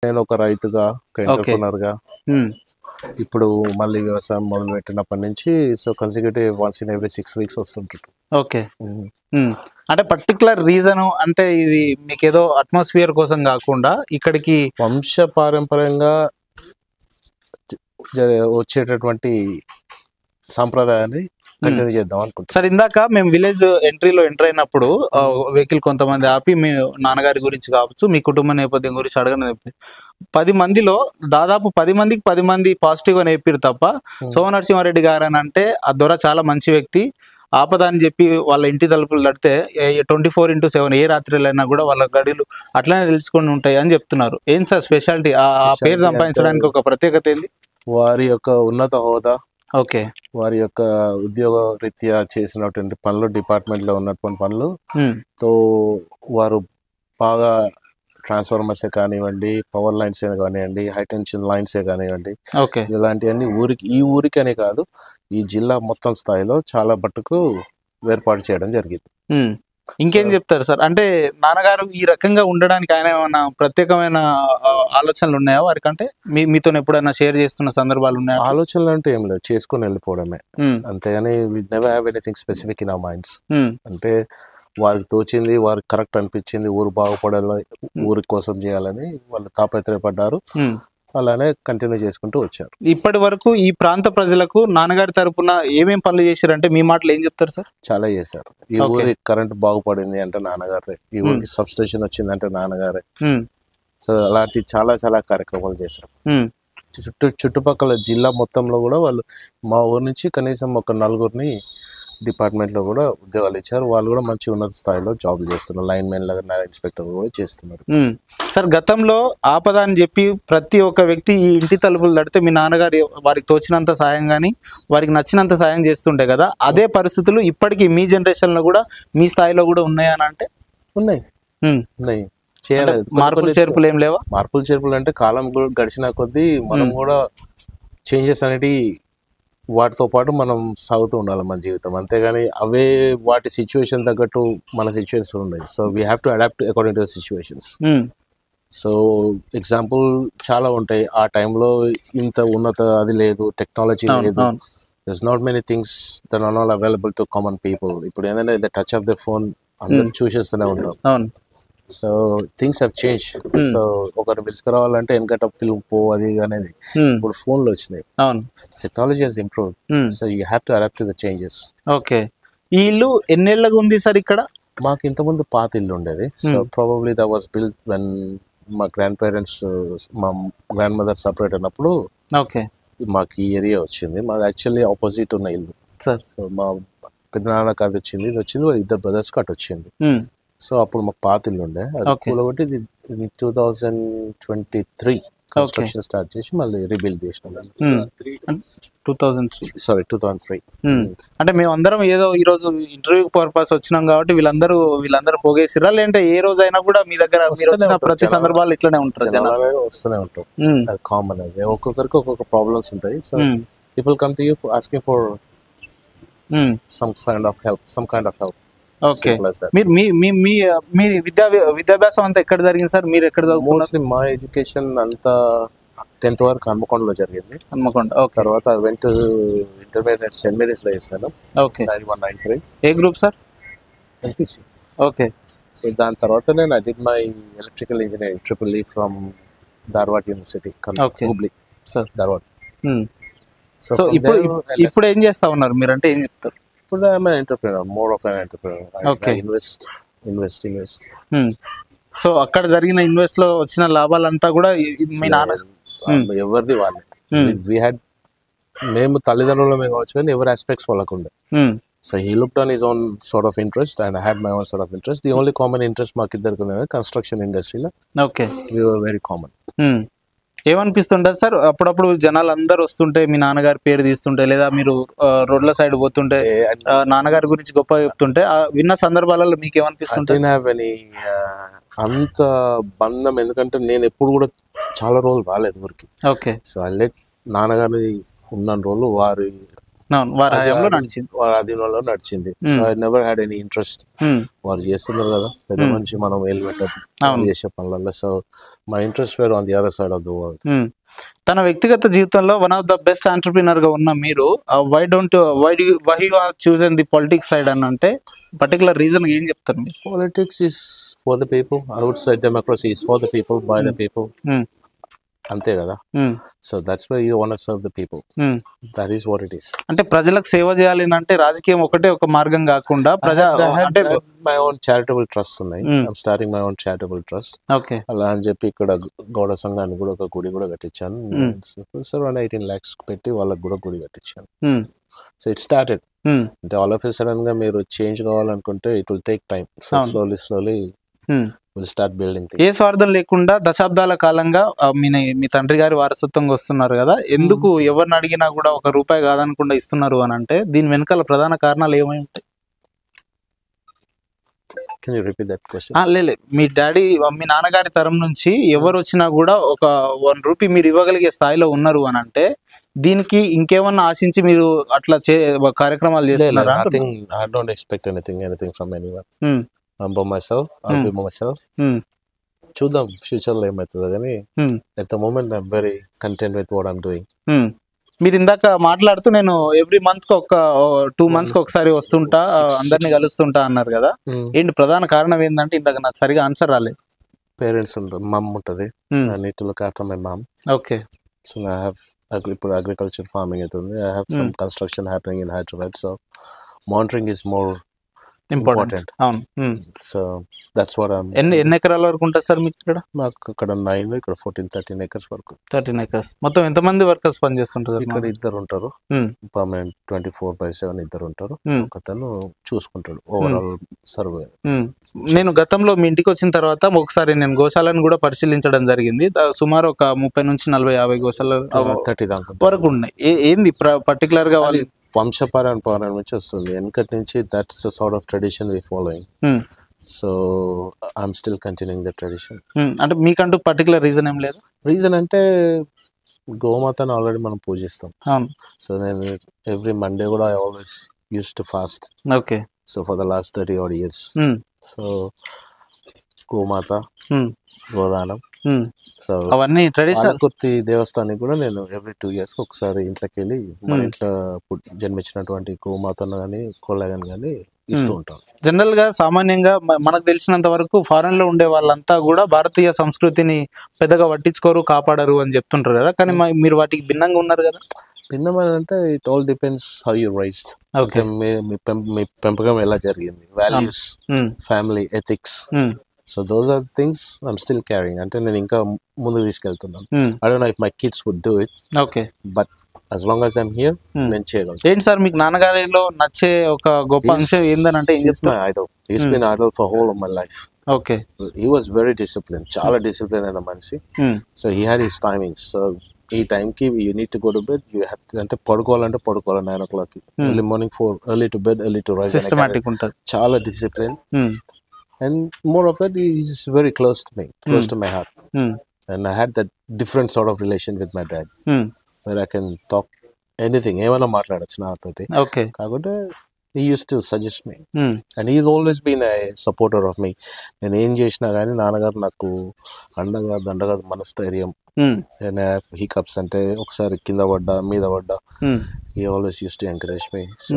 నేను ఒక రైతుగా, ఒక ఓకే. ఎంటర్‌ప్రెన్యూర్‌గా హ్మ్. ఇప్పుడు మళ్ళీ వ్యవసాయం మొదలుపెట్టినప్పటి నుంచి consecutive once in every 6 weeks వస్తుంటుంది. ఓకే. హ్మ్. హ్మ్. అంటే పర్టిక్యులర్ రీజను అంటే ఇది మీకేదో అట్మాస్ఫియర్ కోసం గాకుండా ఇక్కడికి వంశపారంపర్యంగా జ జ వచ్చేటటువంటి సాంప్రదాయాన్ని కంటిన్యూ చేద్దాం అనుకుంటున్నాం. సార్ ఇందాక మేము విలేజ్ ఎంట్రీలో ఎంటర్ అయినప్పుడు వెహికల్ కొంతమంది ఆపి మీ నాన్నగారి గురించి కావచ్చు, మీ కుటుంబ నేపథ్యం గురించి అడగని 10 మందిలో దాదాపు 10 మందికి 10 మంది పాజిటివ్‌గా చెప్పిర్రు తప్ప, సోమనరసింహారెడ్డి గారని అంటే ఆ దొర చాలా మంచి వ్యక్తి. ఆపద అని చెప్పి వాళ్ళ ఇంటి తలుపులు తడితే 24/7 ఏ రాత్రిలైనా కూడా వాళ్ళ గడిలు అట్లనే తెలుసుకొని ఉంటాయి అని చెప్తున్నారు. ఏం సార్ స్పెషాలిటీ? ఆ పేరు స్పెషాలిటీ అంటే సంపాదించడానికి ఒక ప్రత్యేకత ఏంది? వారి యొక్క ఉన్నత హోదా, ఓకే. వారి యొక్క ఉద్యోగ రీత్యా చేసినటువంటి పనులు, డిపార్ట్మెంట్‌లో ఉన్నటువంటి పనులు హ్మ్. తో వారు బాగా ట్రాన్స్‌ఫార్మర్సే కానివ్వండి, పవర్ లైన్సే కానివ్వండి, హై టెన్షన్ లైన్సే కానివ్వండి, ఓకే. ఇలాంటివన్నీ ఈ ఊరికనే కాదు, ఈ జిల్లా మొత్తం స్థాయిలో చాలా మట్టుకు ఏర్పాటు చేయడం జరిగింది. హ్మ్. ఇంకేం చెప్తారు సార్? అంటే నాన్నగారు ఈ రకంగా ఉండడానికి ఆయన ఏమన్నా ప్రత్యేకమైన ఆలోచనలు ఉన్నాయా వారికంటే? మీతోని ఎప్పుడైనా షేర్ చేస్తున్న సందర్భాలు ఉన్నాయా అట్లా? ఆలోచనలు అంటే ఏం లేదు, చేసుకొని వెళ్ళిపోవడమే. హ్మ్. అంతేగాని we never have anything specific in our minds. Hmm. అంటే వారికి తోచింది, వారికి కరెక్ట్ అనిపించింది, ఊరు బాగుపడాలి, ఊరి కోసం చేయాలని వాళ్ళు తాపత్రయపడ్డారు. హ్మ్. అలానే కంటిన్యూ చేసుకుంటూ వచ్చారు. ఇప్పటి వరకు ఈ ప్రాంత ప్రజలకు నాన్నగారి తరపున ఏమేం పనులు చేశారంటే మీ మాటలో ఏం చెప్తారు సార్? చాలా చేశారు. ఈ ఓకే. ఊరి కరెంట్ బాగుపడింది అంటే నాన్నగారే, ఈ హ్మ్. ఊరికి సబ్‌స్టేషన్ వచ్చిందంటే నాన్నగారే. హ్మ్. సో అలాంటి చాలా చాలా కార్యక్రమాలు చేశారు. హ్మ్. చుట్టుపక్కల జిల్లా మొత్తంలో కూడా వాళ్ళు మా ఊరు నుంచి కనీసం ఒక నలుగురిని డిపార్ట్మెంట్లో కూడా ఉద్యోగాలు ఇచ్చారు. వాళ్ళు కూడా మంచి ఉన్నత స్థాయిలో జాబ్‌లు చేస్తున్నారు. లైన్‌మెన్‌లుగా, ఇన్స్‌పెక్టర్ కూడా చేస్తున్నారు. హ్మ్. సార్ గతంలో ఆపద అని చెప్పి ప్రతి ఒక్క వ్యక్తి ఈ ఇంటి తలుపులు తడితే మీ నాన్నగారు వారికి తోచినంత సాయం గాని, వారికి నచ్చినంత సాయం చేస్తుండే కదా! అదే పరిస్థితులు ఇప్పటికి మీ జనరేషన్‌లో కూడా మీ స్థాయిలో కూడా ఉన్నాయా అని అంటే? ఉన్నాయి. హ్మ్. ఉన్నాయి. అంటే చేయాలి. మార్పులు చేర్పులు ఏం లేవా? మార్పులు చేర్పులు అంటే కాలం కూడా గడిచిన కొద్దీ మనం కూడా చేంజెస్ అనేటివి వాటితో పాటు మనం సాగుతూ ఉండాలి మన జీవితం. అంతేగాని అవే వాటి సిచ్యువేషన్ తగ్గట్టు మన సిచ్యువేషన్స్ ఉన్నాయి. So we have to adapt according to the situations. Hmm. So example చాలా ఉంటాయి. ఆ టైంలో ఇంత ఉన్నత అది లేదు, టెక్నాలజీ అవును. లేదు. అవును. There's not many things that are not available to common people. ఇప్పుడు ఏంటంటే the touch of the phone అందరూ చూసేస్తూనే ఉంటాం. అవును. So things have change. So ఒకరిని పిలుచుకురావాలంటే వెనకట పిలుపు అది అనేది హ్మ్. ఇప్పుడు ఫోన్లు వచ్చినాయి. అవును. Technology has improved. Hmm. So you have to adapt to the changes. Okay. ఈ ఇల్లు ఎన్నేళ్లుగా ఉంది సార్ ఇక్కడ? మాకు ఇంతకుముందు పాత ఇల్లు ఉండేది. So probably that was built when మా గ్రాండ్ పేరెంట్స్, మా గ్రాండ్ మదర్ సపరేట్ అయినప్పుడు ఓకే. మాకు ఈ ఏరియా వచ్చింది. మాది యాక్చువల్లీ ఆపోజిట్ ఉన్న ఇల్లు. సార్. సో మా పెద్దనాన్నకి అది వచ్చింది, ఇది వచ్చింది, వాళ్ళ ఇద్దరు బ్రదర్స్కి అటు వచ్చింది. హ్మ్. సో అప్పుడు మాకు పాత ఇల్లు ఉండే, అది ఓకే. కూలగొట్టి ఇది 2023 కన్స్ట్రక్షన్ స్టార్ట్ చేసి మళ్ళీ రీబిల్డ్ చేసినాం. 2003. సారీ 2003. అంటే మేమందరం ఏదో ఈ రోజు ఇంటర్వ్యూ పర్పస్ వచ్చినాం కాబట్టి వీళ్ళందరూ పోగేసిరా, లేదంటే ఏ రోజైనా కూడా మీ దగ్గర మీరు వచ్చిన ప్రతి సందర్భాలు ఇట్లనే ఉంటారు జనాలు? జనాలు వస్తూనే ఉంటారు. అది కామన్. అది ఒక్కొక్కరికి ఒక్కొక్క ప్రాబ్లమ్స్ ఉంటాయి. So people come to you asking for some kind of help. Okay. Simple as that. మీరు మీ మీ మీ మీ విద్యాభ్యాసం అంతా ఎక్కడ జరిగింది సార్? మీరు ఎక్కడ చదువుకున్నారు? మోస్ట్లీ మా ఎడ్యుకేషన్ అంతా 10th వరకు హన్మకొండలో జరిగింది. హన్మకొండ. ఓకే. తర్వాత వెంట ఇంటర్మీడియట్ సెయింట్ మేరీస్లో చేశాను. ఓకే. 9193. ఏ group sir? MPC. Okay. So దాని తర్వాత నేను I did my electrical engineering triple from Dharwad university, Hubli, sir. Dharwad. So ఇప్పుడు ఏం చేస్తా ఉన్నారు మీరు, అంటే ఏం చెప్తారు? ఇప్పుడు I'm an entrepreneur, more of an entrepreneur. Okay. I invest. So అక్కడ జరిగిన ఇన్వెస్ట్ లో వచ్చిన లాభాలంతా కూడా మీ నాన్న ఎవరిది వాళ్ళే. మేము తల్లిదండ్రులమే కావచ్చు కానీ ఎవరి ఆస్పెక్ట్స్ వాళ్ళకు ఉండే. So he looked on his own sort of interest and I had my own sort of interest. The only common interest మాకు ఇద్దరికి ఉన్నది కన్స్ట్రక్షన్ ఇండస్ట్రీలో. Okay. We were very common. ఏమనిపిస్తుంటుంది సార్ అప్పుడప్పుడు జనాలు అందరు వస్తుంటే మీ నాన్నగారి పేరు తీస్తుంటే, లేదా మీరు రోడ్ల సైడ్ పోతుంటే నాన్నగారి గురించి గొప్ప చెప్తుంటే విన్న సందర్భాలలో మీకు ఏమనిపిస్తుంటుంది? అంత బంధం, ఎందుకంటే నేను ఎప్పుడు కూడా చాలా రోజులు రాలేదు ఊరికి. ఓకే. సో ఐ లెట్ నాన్నగారి ఉన్న రోజులు వారి అవును, వారి హయాంలో నడిచింది. వారి ఆధీనంలో నడిచింది. So I never had any interest. వారు చేస్తున్నారు కదా పెద్ద మనిషి, మనం వేలు పెట్టద్దు వాళ్ళు చేసే పనులలో. So my interest were on the other side of the world. తన వ్యక్తిగత జీవితంలో one of the best entrepreneur గా ఉన్న మీరు why you have chosen the politics side అని అంటే పర్టికులర్ రీజన్ ఏం చెప్తారు మీరు? Politics is for the people. I would say democracy is for the people, by the people. అంతే కదా. So that's why you want to serve the people. That is what it is. అంటే ప్రజలకు సేవ చేయాలి అంటే రాజకీయం ఒకటే ఒక మార్గం కాకుండా అంటే మై ఓన్ చారిటబుల్ ట్రస్ట్ ఉన్నాయి. I'm starting my own charitable trust. Okay. అలా అని చెప్పి ఇక్కడ గౌడ సంఘానికి కూడా ఒక గుడి కూడా కట్టించాను. అరౌండ్ 18 lakhs పెట్టి వాళ్ళకి కూడా గుడి కట్టించాను. So it started. అంటే ఆల్ ఆఫ్ ఎ సడన్ గా మీరు చేంజ్ కావాలనుకుంటే it will take time. So slowly will start building. ఏ స్వార్థం లేకుండా దశాబ్దాల కాలంగా మీ తండ్రి గారి వారసత్వంగా వస్తున్నారు కదా, ఎందుకు ఎవరిని అడిగినా కూడా ఒక రూపాయి కాదనకుండా ఇస్తున్నారు అని అంటే దీని వెనకాల ప్రధాన కారణాలు ఏమై ఉంటాయి? Can you repeat that question? లేదు, మీ నాన్నగారి తరం నుంచి ఎవరు వచ్చినా కూడా ఒక 1 రూపీ మీరు ఇవ్వగలిగే స్థాయిలో ఉన్నారు అని అంటే దీనికి ఇంకేమన్నా ఆశించి మీరు అట్లా కార్యక్రమాలు చేస్తున్నారా? I don't expect anything from anyone. I'm by myself. I'll be by myself. చూద్దాం ఫ్యూచర్ లో ఏమవుతుందో కానీ at the moment I'm very content with what I'm doing. మీరు ఇందాక మాట్లాడుతూ నేను ఎవ్రీ మంత్ కి ఒక 2 months కి ఒకసారి వస్తుంటా, అందరినీ కలుస్తుంటా అన్నారు కదా, ఏంటి ప్రధాన కారణం ఏంటంటే ఇందాక నాకు సరిగా ఆన్సర్ రాలేదు. పేరెంట్స్ ఉంటారు, మమ్ ఉంటుంది. I need to look after my mom. Okay. So I have ఇప్పుడు అగ్రికల్చర్ ఫార్మింగ్ అవుతుంది. I have some construction happening in Hyderabad. So monitoring is more important. అవును. సో దట్స్ వాట్ ఐ ఎన్ని ఎకరాల వరకు ఉంటుంది సార్ మీకు ఇక్కడ? మాకు ఇక్కడ 9, ఇక్కడ 13 acres వరకు. 13 acres. మొత్తం ఎంతమంది వర్కర్స్ పనిచేస్తుంటారు? ఇక్కడ 2 ఉంటారు పర్మనెంట్, 24/7 2 ఉంటారు. ఒకతను చూసుకుంటాడు ఓవరాల్ సర్వే. నేను గతంలో మీ ఇంటికి వచ్చిన తర్వాత ఒకసారి నేను గోశాలను కూడా పరిశీలించడం జరిగింది. సుమారు ఒక 30 నుంచి 40-50 గోశాల 30 దాకా వరకు ఉన్నాయి. ఏంది పర్టికులర్ గా వాళ్ళు వంశపారంపర్యం నుంచి వస్తుంది వెనకటి నుంచి. That's the sort of tradition we following. So I'm still continuing the tradition. అంటే మీకంటూ పర్టికులర్ రీజన్ ఏం లేదు? రీజన్ అంటే గోమాతను ఆల్రెడీ మనం పూజిస్తాం. సో నేను ఎవ్రీ మండే కూడా I always use to fast. Okay. So for the last 30 odd years. So గోమాత, గోదానం, సో అవన్నీ ట్రెడిషనల్. కుర్తి దేవస్థానానికి కూడా నేను ఎవ్రీ 2 years ఒకసారి ఇంట్లోకి వెళ్ళి మన ఇంట్లో జన్మించినటువంటి గోమాతను కానీ కోళ్ళని కానీ ఇస్తూ ఉంటాను. జనరల్ గా సామాన్యంగా మనకు తెలిసినంత వరకు ఫారెన్ లో ఉండే వాళ్ళంతా కూడా భారతీయ సంస్కృతిని పెద్దగా పట్టించుకోరు, కాపాడరు అని చెప్తుంటారు కదా, కానీ మీరు వాటికి భిన్నంగా ఉన్నారు కదా. భిన్నమైన అంటే it all depends how you raised. Okay, మీ పెంపకం ఎలా జరిగింది, values, family ethics. So those are the things I'm still carrying. అంటే నేను ఇంకా ముందుకు తీసుకెళ్తున్నాను. I don't know if my kids would do it. Okay. But as long as I'm here నేను చేయగలను. ఏంటి సార్ మీకు నాన్నగారిలో నచ్చే ఒక గొప్ప అంశం ఏందని అంటే ఏం చెప్తారు? Idol. He's been idol for whole of my life. Okay. He was very disciplined. చాలా డిసిప్లిన్ అయిన మనిషి. So he had his timings. So ఈ టైం కి you need to go to bed. You have to, అంటే పడుకోవాలంటే పడుకోవాలి 9 o'clock. Early morning 4, early to bed, early to rise. Systematic ఉంటుంది. చాలా discipline. And more of that is very close to me, close to my heart. And I had that different sort of relation with my dad. Where I can talk anything, ఏమైనా మాట్లాడచ్చు నాతోటి. Okay. కాకపోతే he used to suggest me. And he's always been a supporter of me. నేను ఏం చేసినా కానీ నాన్నగారు నాకు అండగా దండగా మనస్థైర్యం. And I have hiccups అంటే ఒకసారి కింద పడ్డా మీద పడ్డా he always used to encourage me. So